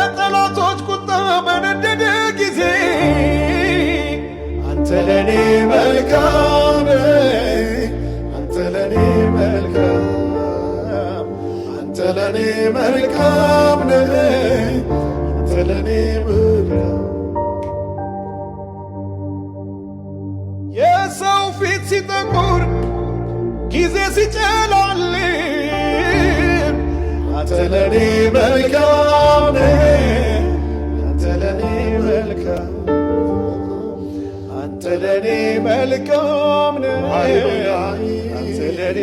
የጠላቶች ቁጣ በነደደ ጊዜ አንተ ለኔ መልካም አንተ ለኔ መልካም አንተ ለኔ መልካም አንተ ለኔ መልካም የሰው ፊት ሲጠቁር ጊዜ ሲጨላልም አንተ ለኔ መልካም አንተ ለኔ መልካም አንተ ለኔ መልካም አንተ ለኔ